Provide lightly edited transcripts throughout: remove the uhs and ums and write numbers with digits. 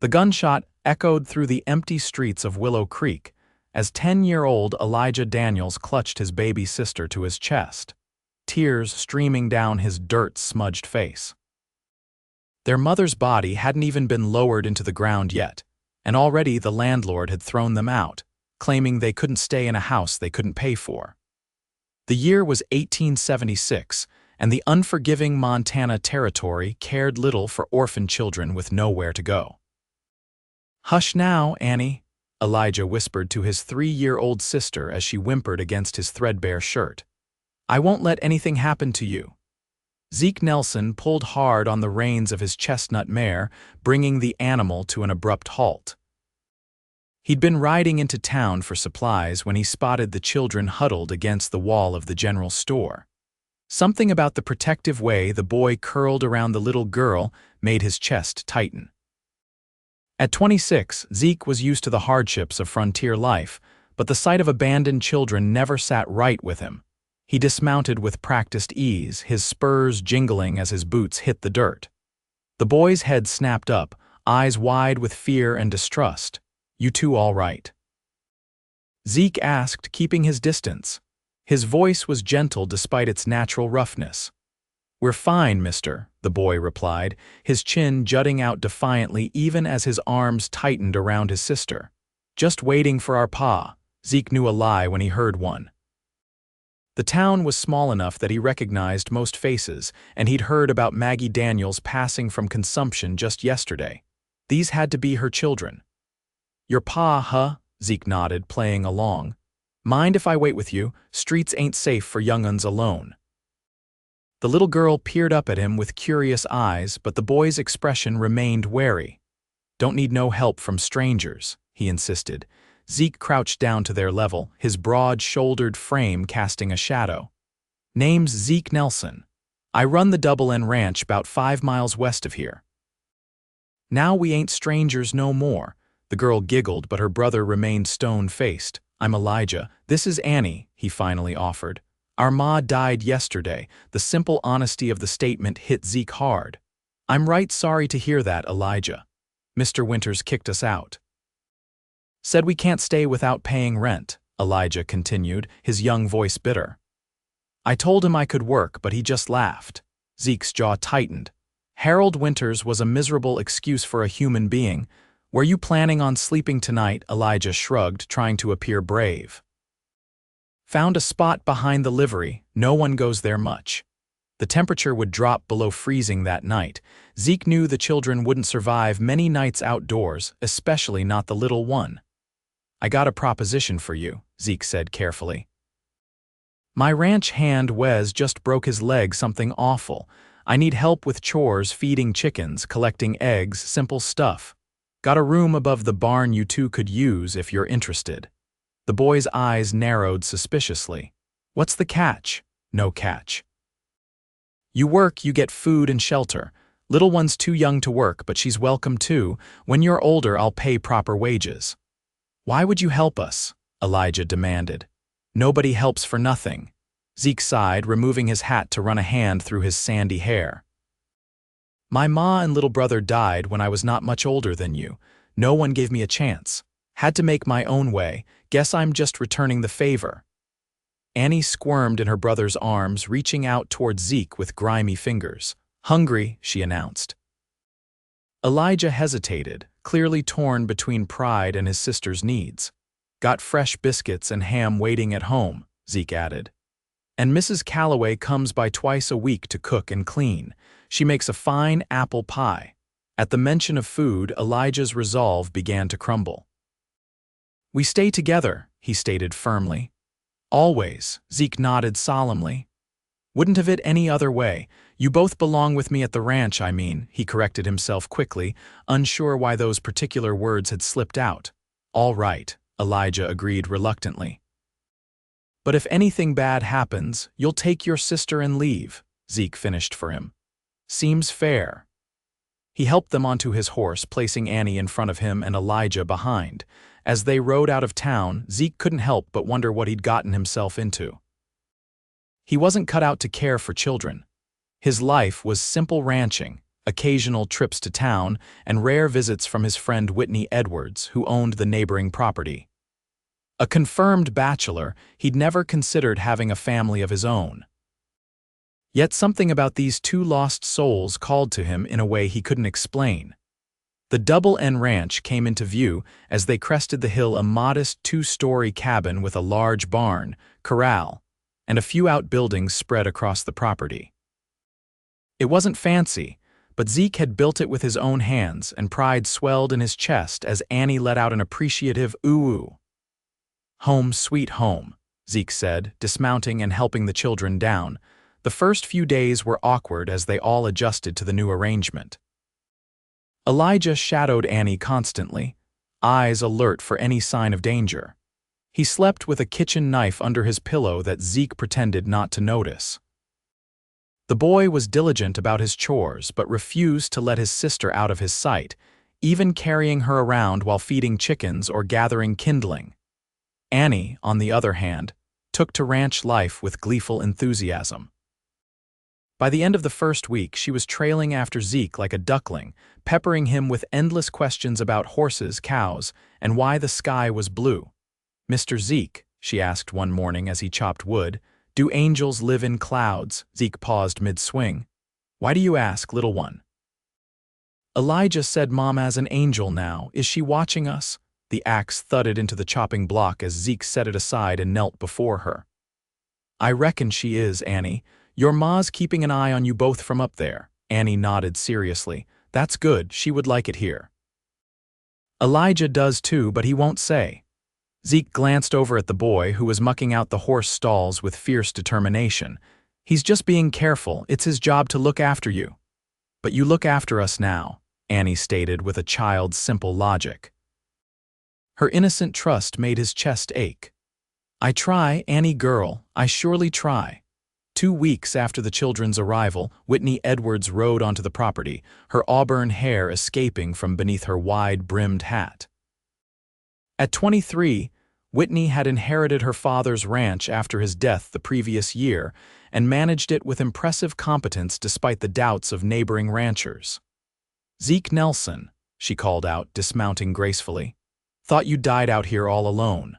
The gunshot echoed through the empty streets of Willow Creek as 10-year-old Elijah Daniels clutched his baby sister to his chest, tears streaming down his dirt-smudged face. Their mother's body hadn't even been lowered into the ground yet, and already the landlord had thrown them out, claiming they couldn't stay in a house they couldn't pay for. The year was 1876, and the unforgiving Montana Territory cared little for orphan children with nowhere to go. "Hush now, Annie," Elijah whispered to his 3-year-old sister as she whimpered against his threadbare shirt. "I won't let anything happen to you." Zeke Nelson pulled hard on the reins of his chestnut mare, bringing the animal to an abrupt halt. He'd been riding into town for supplies when he spotted the children huddled against the wall of the general store. Something about the protective way the boy curled around the little girl made his chest tighten. At 26, Zeke was used to the hardships of frontier life, but the sight of abandoned children never sat right with him. He dismounted with practiced ease, his spurs jingling as his boots hit the dirt. The boy's head snapped up, eyes wide with fear and distrust. "You two all right?" Zeke asked, keeping his distance. His voice was gentle despite its natural roughness. "We're fine, mister," the boy replied, his chin jutting out defiantly even as his arms tightened around his sister. "Just waiting for our pa." Zeke knew a lie when he heard one. The town was small enough that he recognized most faces, and he'd heard about Maggie Daniels passing from consumption just yesterday. These had to be her children. "Your pa, huh?" Zeke nodded, playing along. "Mind if I wait with you? Streets ain't safe for young'uns alone." The little girl peered up at him with curious eyes, but the boy's expression remained wary. "Don't need no help from strangers," he insisted. Zeke crouched down to their level, his broad-shouldered frame casting a shadow. "Name's Zeke Nelson. I run the Double N Ranch about 5 miles west of here." "Now we ain't strangers no more." The girl giggled, but her brother remained stone-faced. "I'm Elijah. This is Annie," he finally offered. "Our ma died yesterday." The simple honesty of the statement hit Zeke hard. "I'm right sorry to hear that, Elijah. Mr. Winters kicked us out. Said we can't stay without paying rent," Elijah continued, his young voice bitter. "I told him I could work, but he just laughed." Zeke's jaw tightened. Harold Winters was a miserable excuse for a human being. "Were you planning on sleeping tonight?" Elijah shrugged, trying to appear brave. "Found a spot behind the livery. No one goes there much." The temperature would drop below freezing that night. Zeke knew the children wouldn't survive many nights outdoors, especially not the little one. "I got a proposition for you," Zeke said carefully. "My ranch hand Wes just broke his leg something awful. I need help with chores, feeding chickens, collecting eggs, simple stuff. Got a room above the barn you two could use if you're interested." The boy's eyes narrowed suspiciously. "What's the catch?" "No catch. You work, you get food and shelter. Little one's too young to work, but she's welcome too. When you're older, I'll pay proper wages." "Why would you help us?" Elijah demanded. "Nobody helps for nothing." Zeke sighed, removing his hat to run a hand through his sandy hair. "My ma and little brother died when I was not much older than you. No one gave me a chance. Had to make my own way. Guess I'm just returning the favor." Annie squirmed in her brother's arms, reaching out toward Zeke with grimy fingers. "Hungry," she announced. Elijah hesitated, clearly torn between pride and his sister's needs. "Got fresh biscuits and ham waiting at home," Zeke added. "And Mrs. Calloway comes by twice a week to cook and clean. She makes a fine apple pie." At the mention of food, Elijah's resolve began to crumble. "We stay together," he stated firmly. "Always," Zeke nodded solemnly. "Wouldn't have it any other way. You both belong with me at the ranch, I mean," he corrected himself quickly, unsure why those particular words had slipped out. "All right," Elijah agreed reluctantly. "But if anything bad happens, you'll take your sister and leave," Zeke finished for him. "Seems fair." He helped them onto his horse, placing Annie in front of him and Elijah behind. As they rode out of town, Zeke couldn't help but wonder what he'd gotten himself into. He wasn't cut out to care for children. His life was simple ranching, occasional trips to town, and rare visits from his friend Whitney Edwards, who owned the neighboring property. A confirmed bachelor, he'd never considered having a family of his own. Yet something about these two lost souls called to him in a way he couldn't explain. The Double N Ranch came into view as they crested the hill, a modest two-story cabin with a large barn, corral, and a few outbuildings spread across the property. It wasn't fancy, but Zeke had built it with his own hands, and pride swelled in his chest as Annie let out an appreciative ooh-ooh. "Home sweet home," Zeke said, dismounting and helping the children down. The first few days were awkward as they all adjusted to the new arrangement. Elijah shadowed Annie constantly, eyes alert for any sign of danger. He slept with a kitchen knife under his pillow that Zeke pretended not to notice. The boy was diligent about his chores but refused to let his sister out of his sight, even carrying her around while feeding chickens or gathering kindling. Annie, on the other hand, took to ranch life with gleeful enthusiasm. By the end of the first week, she was trailing after Zeke like a duckling, peppering him with endless questions about horses, cows, and why the sky was blue. "Mr. Zeke," she asked one morning as he chopped wood, "do angels live in clouds?" Zeke paused mid-swing. "Why do you ask, little one?" "Elijah said Mom has an angel now. Is she watching us?" The axe thudded into the chopping block as Zeke set it aside and knelt before her. "I reckon she is, Annie. Your ma's keeping an eye on you both from up there." Annie nodded seriously. "That's good, she would like it here." "Elijah does too, but he won't say." Zeke glanced over at the boy, who was mucking out the horse stalls with fierce determination. "He's just being careful. It's his job to look after you." "But you look after us now," Annie stated with a child's simple logic. Her innocent trust made his chest ache. "I try, Annie girl, I surely try." 2 weeks after the children's arrival, Whitney Edwards rode onto the property, her auburn hair escaping from beneath her wide-brimmed hat. At 23, Whitney had inherited her father's ranch after his death the previous year and managed it with impressive competence despite the doubts of neighboring ranchers. "Zeke Nelson," she called out, dismounting gracefully. "Thought you died out here all alone."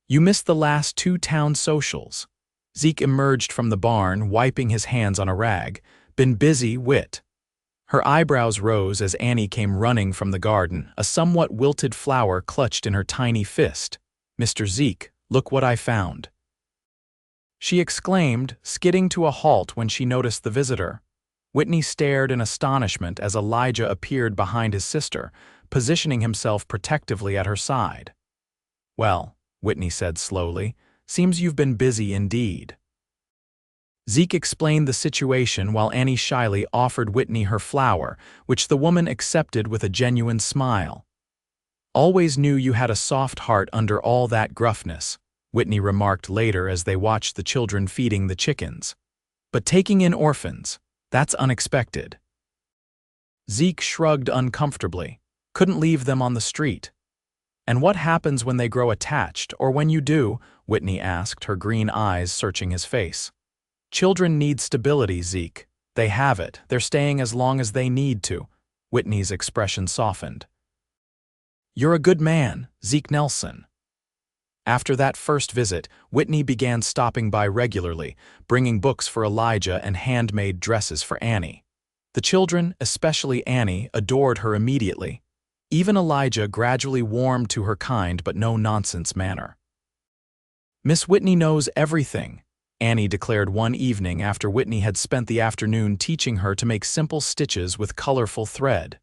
"You missed the last 2 town socials." Zeke emerged from the barn, wiping his hands on a rag. "Been busy, wit." Her eyebrows rose as Annie came running from the garden, a somewhat wilted flower clutched in her tiny fist. "Mr. Zeke, look what I found," she exclaimed, skidding to a halt when she noticed the visitor. Whitney stared in astonishment as Elijah appeared behind his sister, positioning himself protectively at her side. "Well," Whitney said slowly, "seems you've been busy indeed." Zeke explained the situation while Annie shyly offered Whitney her flower, which the woman accepted with a genuine smile. "Always knew you had a soft heart under all that gruffness," Whitney remarked later as they watched the children feeding the chickens. "But taking in orphans, that's unexpected." Zeke shrugged uncomfortably. "Couldn't leave them on the street." "And what happens when they grow attached, or when you do?" Whitney asked, her green eyes searching his face. "Children need stability, Zeke. They have it. They're staying as long as they need to." Whitney's expression softened. "You're a good man, Zeke Nelson." After that first visit, Whitney began stopping by regularly, bringing books for Elijah and handmade dresses for Annie. The children, especially Annie, adored her immediately. Even Elijah gradually warmed to her kind but no-nonsense manner. "Miss Whitney knows everything," Annie declared one evening after Whitney had spent the afternoon teaching her to make simple stitches with colorful thread.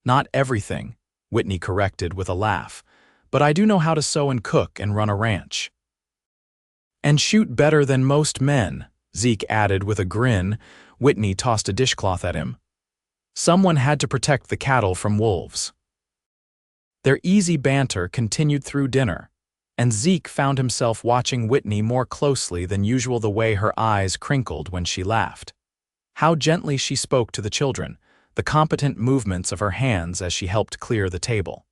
"Not everything," Whitney corrected with a laugh, "but I do know how to sew and cook and run a ranch." "And shoot better than most men," Zeke added with a grin. Whitney tossed a dishcloth at him. "Someone had to protect the cattle from wolves." Their easy banter continued through dinner, and Zeke found himself watching Whitney more closely than usual, the way her eyes crinkled when she laughed. How gently she spoke to the children, the competent movements of her hands as she helped clear the table.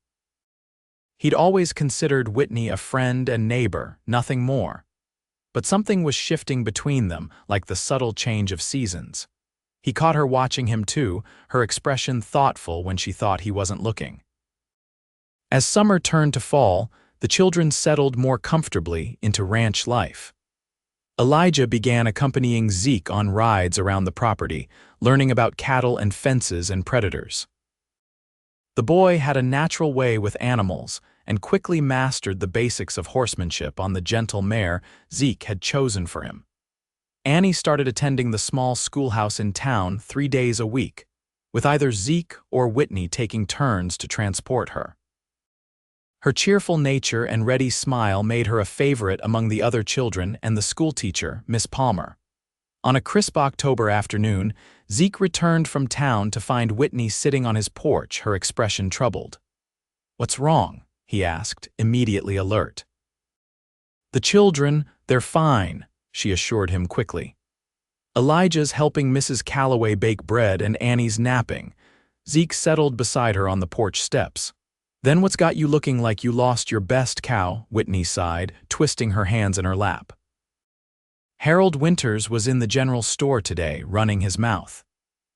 He'd always considered Whitney a friend and neighbor, nothing more. But something was shifting between them, like the subtle change of seasons. He caught her watching him too, her expression thoughtful when she thought he wasn't looking. As summer turned to fall, the children settled more comfortably into ranch life. Elijah began accompanying Zeke on rides around the property, learning about cattle and fences and predators. The boy had a natural way with animals and quickly mastered the basics of horsemanship on the gentle mare Zeke had chosen for him. Annie started attending the small schoolhouse in town 3 days a week, with either Zeke or Whitney taking turns to transport her. Her cheerful nature and ready smile made her a favorite among the other children and the schoolteacher, Miss Palmer. On a crisp October afternoon, Zeke returned from town to find Whitney sitting on his porch, her expression troubled. "What's wrong?" he asked, immediately alert. "The children, they're fine," she assured him quickly. "Elijah's helping Mrs. Calloway bake bread and Annie's napping." Zeke settled beside her on the porch steps. "Then what's got you looking like you lost your best cow?" Whitney sighed, twisting her hands in her lap. "Harold Winters was in the general store today, running his mouth.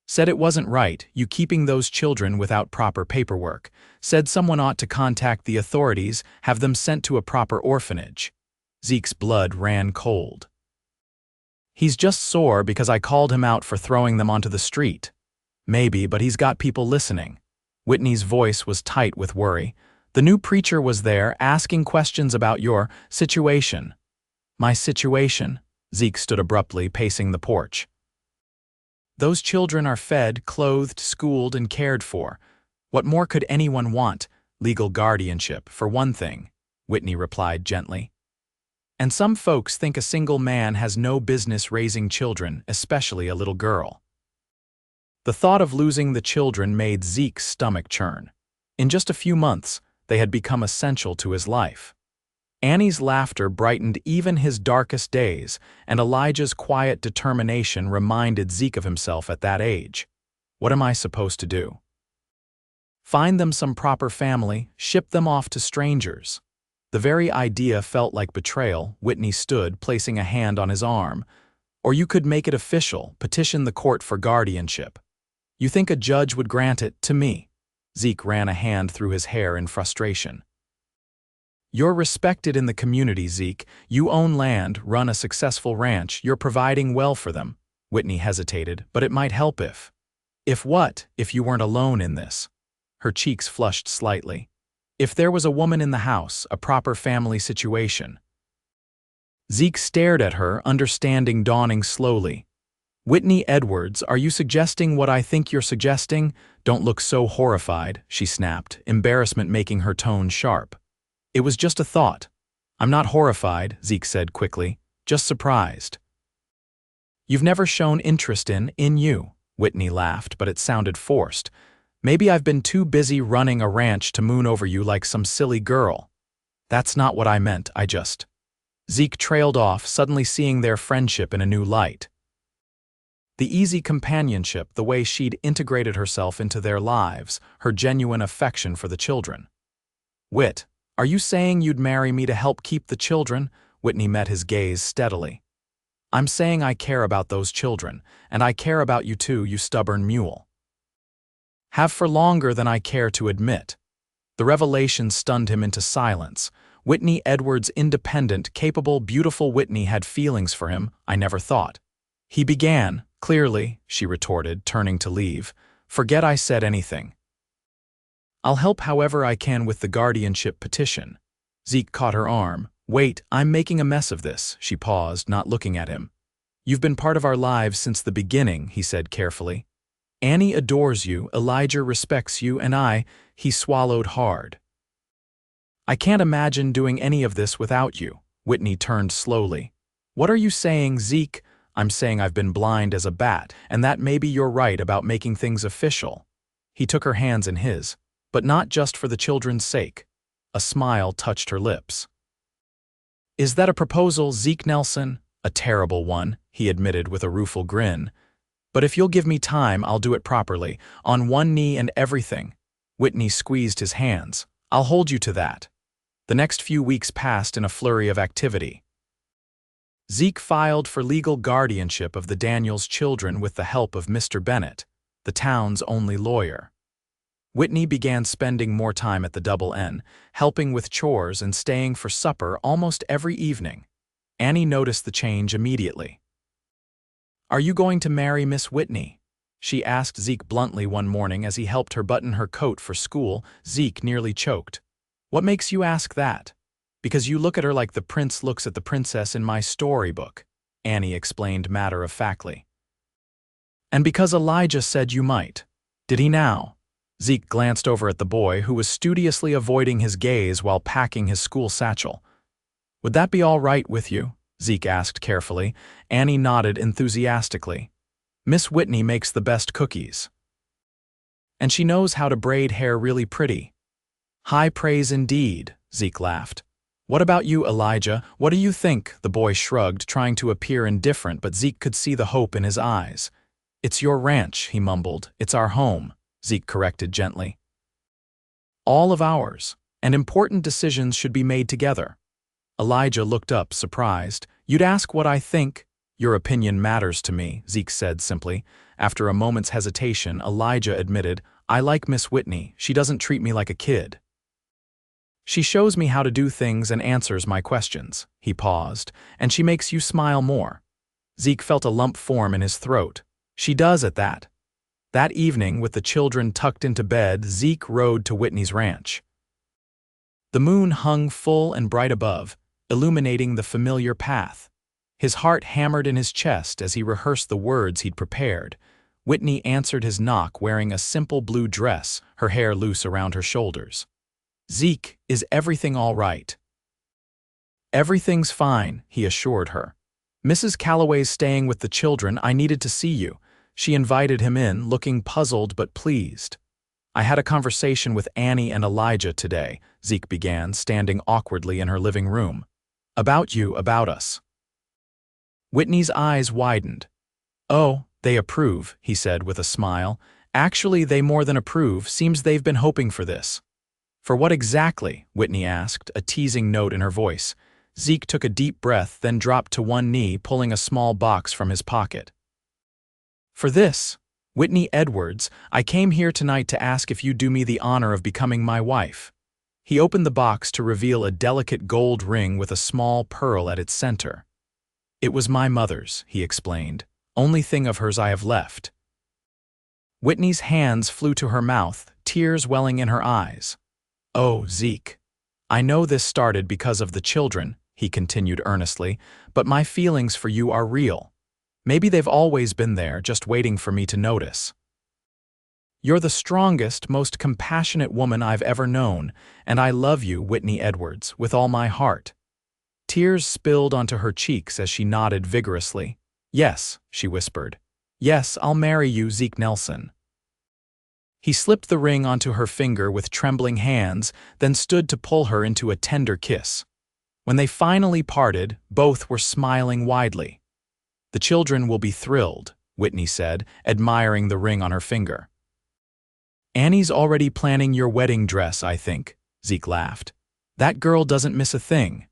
Said it wasn't right, you keeping those children without proper paperwork. Said someone ought to contact the authorities, have them sent to a proper orphanage." Zeke's blood ran cold. "He's just sore because I called him out for throwing them onto the street." "Maybe, but he's got people listening." Whitney's voice was tight with worry. "The new preacher was there, asking questions about your situation." "My situation?" Zeke stood abruptly, pacing the porch. "Those children are fed, clothed, schooled, and cared for. What more could anyone want? Legal guardianship, for one thing," Whitney replied gently. "And some folks think a single man has no business raising children, especially a little girl." The thought of losing the children made Zeke's stomach churn. In just a few months, they had become essential to his life. Annie's laughter brightened even his darkest days, and Elijah's quiet determination reminded Zeke of himself at that age. "What am I supposed to do?" "Find them some proper family, ship them off to strangers." The very idea felt like betrayal. Whitney stood, placing a hand on his arm. "Or you could make it official, petition the court for guardianship." "You think a judge would grant it to me?" Zeke ran a hand through his hair in frustration. "You're respected in the community, Zeke. You own land, run a successful ranch, you're providing well for them." Whitney hesitated, "But it might help if..." "If what? If you weren't alone in this?" Her cheeks flushed slightly. "If there was a woman in the house, a proper family situation." Zeke stared at her, understanding dawning slowly. "Whitney Edwards, are you suggesting what I think you're suggesting?" "Don't look so horrified," she snapped, embarrassment making her tone sharp. "It was just a thought." "I'm not horrified," Zeke said quickly, "just surprised." "You've never shown interest in you," Whitney laughed, but it sounded forced. "Maybe I've been too busy running a ranch to moon over you like some silly girl." "That's not what I meant, I just..." Zeke trailed off, suddenly seeing their friendship in a new light. The easy companionship, the way she'd integrated herself into their lives, her genuine affection for the children. "Whit, are you saying you'd marry me to help keep the children?" Whitney met his gaze steadily. "I'm saying I care about those children, and I care about you too, you stubborn mule." "Have for longer than I care to admit." The revelation stunned him into silence. Whitney Edwards' independent, capable, beautiful Whitney had feelings for him, I never thought. He began, "Clearly," she retorted, turning to leave. "Forget I said anything. I'll help however I can with the guardianship petition." Zeke caught her arm. "Wait, I'm making a mess of this." She paused, not looking at him. "You've been part of our lives since the beginning," he said carefully. "Annie adores you, Elijah respects you, and he swallowed hard. I can't imagine doing any of this without you." Whitney turned slowly. "What are you saying, Zeke?" "I'm saying I've been blind as a bat, and that maybe you're right about making things official." He took her hands in his, "But not just for the children's sake." A smile touched her lips. "Is that a proposal, Zeke Nelson?" "A terrible one," he admitted with a rueful grin. "But if you'll give me time, I'll do it properly, on one knee and everything." Whitney squeezed his hands. "I'll hold you to that." The next few weeks passed in a flurry of activity. Zeke filed for legal guardianship of the Daniels children with the help of Mr. Bennett, the town's only lawyer. Whitney began spending more time at the Double N, helping with chores and staying for supper almost every evening. Annie noticed the change immediately. "Are you going to marry Miss Whitney?" she asked Zeke bluntly one morning as he helped her button her coat for school. Zeke nearly choked. "What makes you ask that?" "Because you look at her like the prince looks at the princess in my storybook," Annie explained matter-of-factly. "And because Elijah said you might. Did he now?" Zeke glanced over at the boy, who was studiously avoiding his gaze while packing his school satchel. "Would that be all right with you?" Zeke asked carefully. Annie nodded enthusiastically. "Miss Whitney makes the best cookies. And she knows how to braid hair really pretty." "High praise indeed," Zeke laughed. "What about you, Elijah? What do you think?" The boy shrugged, trying to appear indifferent, but Zeke could see the hope in his eyes. "It's your ranch," he mumbled. "It's our home," Zeke corrected gently. "All of ours, and important decisions should be made together." Elijah looked up, surprised. "You'd ask what I think?" "Your opinion matters to me," Zeke said simply. After a moment's hesitation, Elijah admitted, "I like Miss Whitney. She doesn't treat me like a kid. She shows me how to do things and answers my questions." He paused. "And she makes you smile more." Zeke felt a lump form in his throat. "She does at that." That evening, with the children tucked into bed, Zeke rode to Whitney's ranch. The moon hung full and bright above, illuminating the familiar path. His heart hammered in his chest as he rehearsed the words he'd prepared. Whitney answered his knock wearing a simple blue dress, her hair loose around her shoulders. "Zeke, is everything all right?" "Everything's fine," he assured her. "Mrs. Calloway's staying with the children. I needed to see you." She invited him in, looking puzzled but pleased. "I had a conversation with Annie and Elijah today," Zeke began, standing awkwardly in her living room. "About you, about us." Whitney's eyes widened. "Oh, they approve," he said with a smile. "Actually, they more than approve. Seems they've been hoping for this." "For what exactly?" Whitney asked, a teasing note in her voice. Zeke took a deep breath, then dropped to one knee, pulling a small box from his pocket. "For this, Whitney Edwards, I came here tonight to ask if you'd do me the honor of becoming my wife." He opened the box to reveal a delicate gold ring with a small pearl at its center. "It was my mother's," he explained. "Only thing of hers I have left." Whitney's hands flew to her mouth, tears welling in her eyes. "Oh, Zeke, I know this started because of the children," he continued earnestly, "but my feelings for you are real. Maybe they've always been there, just waiting for me to notice. You're the strongest, most compassionate woman I've ever known, and I love you, Whitney Edwards, with all my heart." Tears spilled onto her cheeks as she nodded vigorously. "Yes," she whispered. "Yes, I'll marry you, Zeke Nelson." He slipped the ring onto her finger with trembling hands, then stood to pull her into a tender kiss. When they finally parted, both were smiling widely. "The children will be thrilled," Whitney said, admiring the ring on her finger. "Annie's already planning your wedding dress, I think," Zeke laughed. "That girl doesn't miss a thing."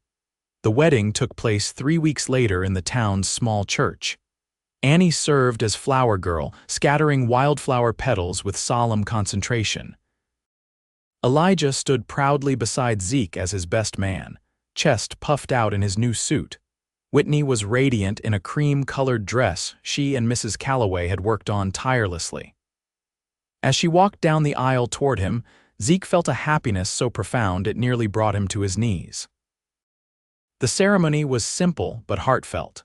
The wedding took place 3 weeks later in the town's small church. Annie served as flower girl, scattering wildflower petals with solemn concentration. Elijah stood proudly beside Zeke as his best man, chest puffed out in his new suit. Whitney was radiant in a cream-colored dress she and Mrs. Calloway had worked on tirelessly. As she walked down the aisle toward him, Zeke felt a happiness so profound it nearly brought him to his knees. The ceremony was simple but heartfelt.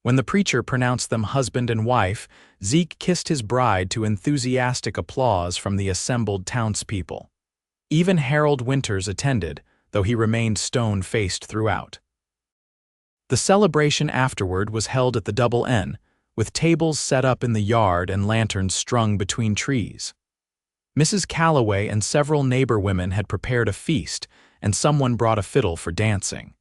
When the preacher pronounced them husband and wife, Zeke kissed his bride to enthusiastic applause from the assembled townspeople. Even Harold Winters attended, though he remained stone-faced throughout. The celebration afterward was held at the Double N, with tables set up in the yard and lanterns strung between trees. Mrs. Calloway and several neighbor women had prepared a feast, and someone brought a fiddle for dancing.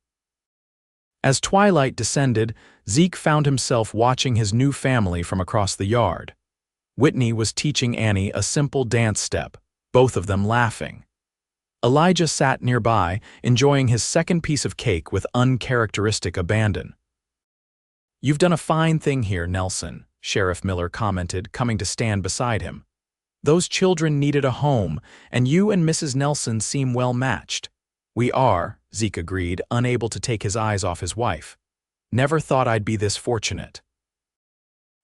As twilight descended, Zeke found himself watching his new family from across the yard. Whitney was teaching Annie a simple dance step, both of them laughing. Elijah sat nearby, enjoying his second piece of cake with uncharacteristic abandon. "You've done a fine thing here, Nelson," Sheriff Miller commented, coming to stand beside him. "Those children needed a home, and you and Mrs. Nelson seem well matched." "We are," Zeke agreed, unable to take his eyes off his wife. "Never thought I'd be this fortunate."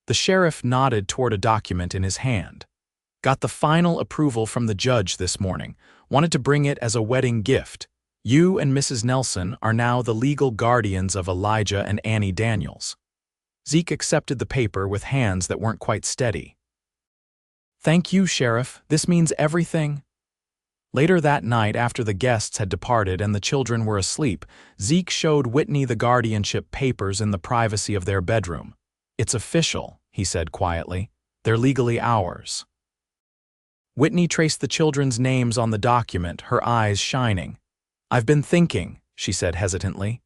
The sheriff nodded toward a document in his hand. "Got the final approval from the judge this morning. Wanted to bring it as a wedding gift. You and Mrs. Nelson are now the legal guardians of Elijah and Annie Daniels." Zeke accepted the paper with hands that weren't quite steady. "Thank you, Sheriff. This means everything." Later that night, after the guests had departed and the children were asleep, Zeke showed Whitney the guardianship papers in the privacy of their bedroom. "It's official," he said quietly. "They're legally ours." Whitney traced the children's names on the document, her eyes shining. "I've been thinking," she said hesitantly.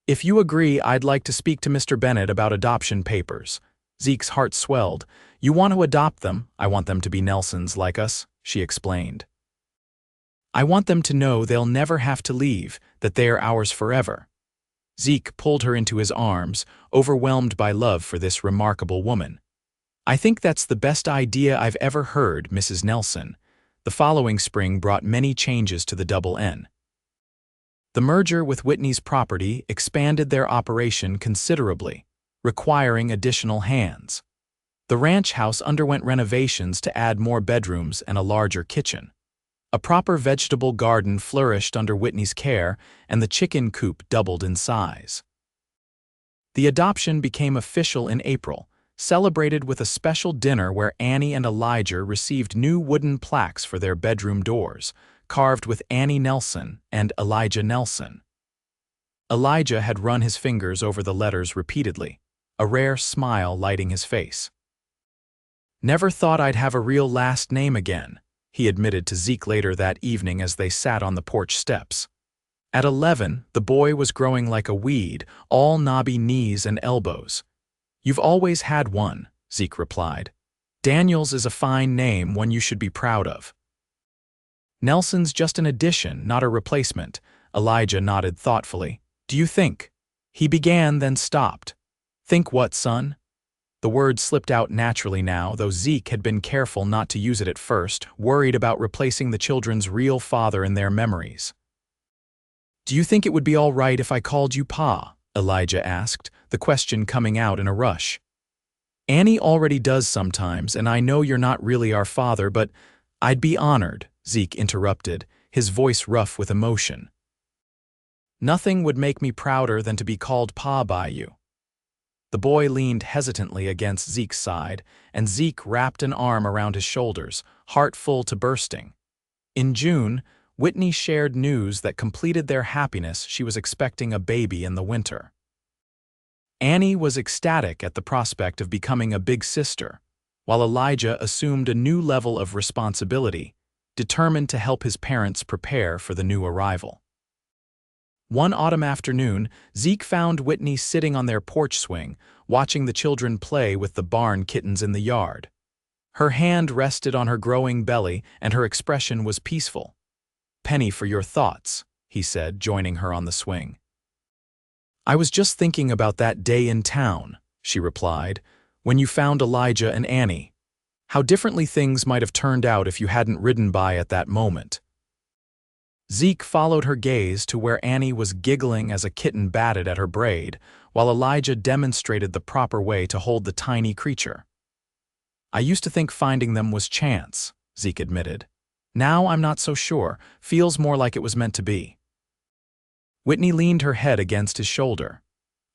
"If you agree, I'd like to speak to Mr. Bennett about adoption papers." Zeke's heart swelled. "You want to adopt them? I want them to be Nelsons like us," she explained. "I want them to know they'll never have to leave, that they are ours forever." Zeke pulled her into his arms, overwhelmed by love for this remarkable woman. "I think that's the best idea I've ever heard, Mrs. Nelson." The following spring brought many changes to the Double N. The merger with Whitney's property expanded their operation considerably, requiring additional hands. The ranch house underwent renovations to add more bedrooms and a larger kitchen. A proper vegetable garden flourished under Whitney's care, and the chicken coop doubled in size. The adoption became official in April, celebrated with a special dinner where Annie and Elijah received new wooden plaques for their bedroom doors, carved with Annie Nelson and Elijah Nelson. Elijah had run his fingers over the letters repeatedly, a rare smile lighting his face. "Never thought I'd have a real last name again," he admitted to Zeke later that evening as they sat on the porch steps. At 11, the boy was growing like a weed, all knobby knees and elbows. "You've always had one," Zeke replied. "Daniels is a fine name, one you should be proud of." "Nelson's just an addition, not a replacement," Elijah nodded thoughtfully. "Do you think?" He began, then stopped. "Think what, son?" The word slipped out naturally now, though Zeke had been careful not to use it at first, worried about replacing the children's real father in their memories. "Do you think it would be all right if I called you Pa?" Elijah asked, the question coming out in a rush. "Annie already does sometimes, and I know you're not really our father, but I'd be honored," Zeke interrupted, his voice rough with emotion. "Nothing would make me prouder than to be called Pa by you." The boy leaned hesitantly against Zeke's side, and Zeke wrapped an arm around his shoulders, heart full to bursting. In June, Whitney shared news that completed their happiness. She was expecting a baby in the winter. Annie was ecstatic at the prospect of becoming a big sister, while Elijah assumed a new level of responsibility, determined to help his parents prepare for the new arrival. One autumn afternoon, Zeke found Whitney sitting on their porch swing, watching the children play with the barn kittens in the yard. Her hand rested on her growing belly, and her expression was peaceful. "Penny for your thoughts," he said, joining her on the swing. "I was just thinking about that day in town," she replied, "when you found Elijah and Annie. How differently things might have turned out if you hadn't ridden by at that moment." Zeke followed her gaze to where Annie was giggling as a kitten batted at her braid, while Elijah demonstrated the proper way to hold the tiny creature. "I used to think finding them was chance," Zeke admitted. "Now I'm not so sure, feels more like it was meant to be." Whitney leaned her head against his shoulder.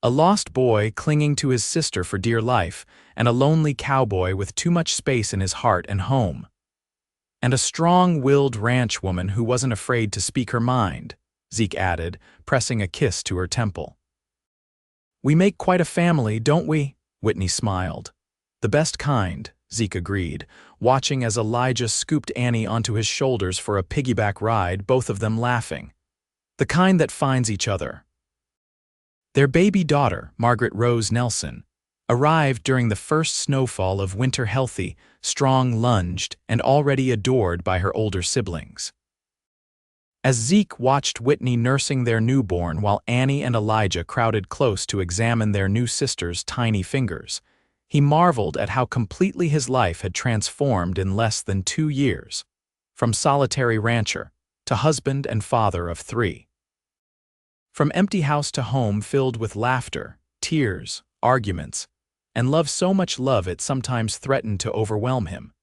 A lost boy clinging to his sister for dear life, and a lonely cowboy with too much space in his heart and home. "And a strong-willed ranch woman who wasn't afraid to speak her mind," Zeke added, pressing a kiss to her temple. "We make quite a family, don't we?" Whitney smiled. "The best kind," Zeke agreed, watching as Elijah scooped Annie onto his shoulders for a piggyback ride, both of them laughing. "The kind that finds each other." Their baby daughter, Margaret Rose Nelson, arrived during the first snowfall of winter, healthy, strong-lunged, and already adored by her older siblings. As Zeke watched Whitney nursing their newborn while Annie and Elijah crowded close to examine their new sister's tiny fingers, he marveled at how completely his life had transformed in less than 2 years, from solitary rancher to husband and father of 3. From empty house to home filled with laughter, tears, arguments, and so much love it sometimes threatened to overwhelm him.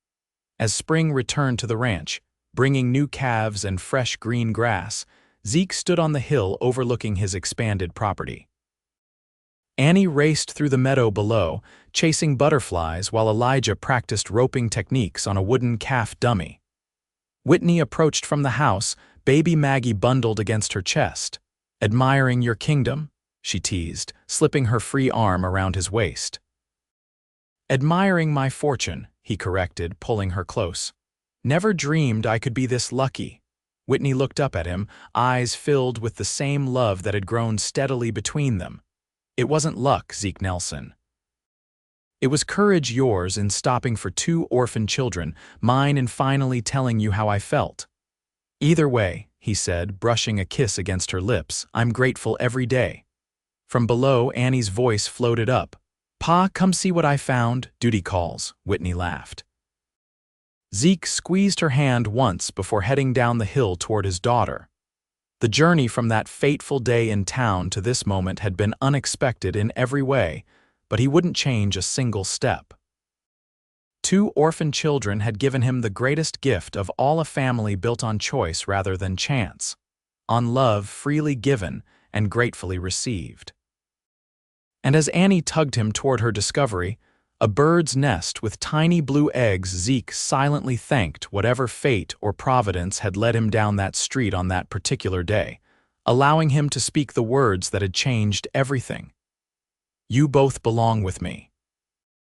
As spring returned to the ranch, bringing new calves and fresh green grass, Zeke stood on the hill overlooking his expanded property. Annie raced through the meadow below, chasing butterflies while Elijah practiced roping techniques on a wooden calf dummy. Whitney approached from the house, baby Maggie bundled against her chest. "Admiring your kingdom?" she teased, slipping her free arm around his waist. "Admiring my fortune," he corrected, pulling her close. "Never dreamed I could be this lucky." Whitney looked up at him, eyes filled with the same love that had grown steadily between them. "It wasn't luck, Zeke Nelson. It was courage yours in stopping for 2 orphan children, mine in finally telling you how I felt." "Either way," he said, brushing a kiss against her lips, "I'm grateful every day." From below, Annie's voice floated up. "Pa, come see what I found, duty calls," Whitney laughed. Zeke squeezed her hand once before heading down the hill toward his daughter. The journey from that fateful day in town to this moment had been unexpected in every way, but he wouldn't change a single step. 2 orphan children had given him the greatest gift of all, a family built on choice rather than chance, on love freely given and gratefully received. And as Annie tugged him toward her discovery, a bird's nest with tiny blue eggs, Zeke silently thanked whatever fate or providence had led him down that street on that particular day, allowing him to speak the words that had changed everything. "You both belong with me."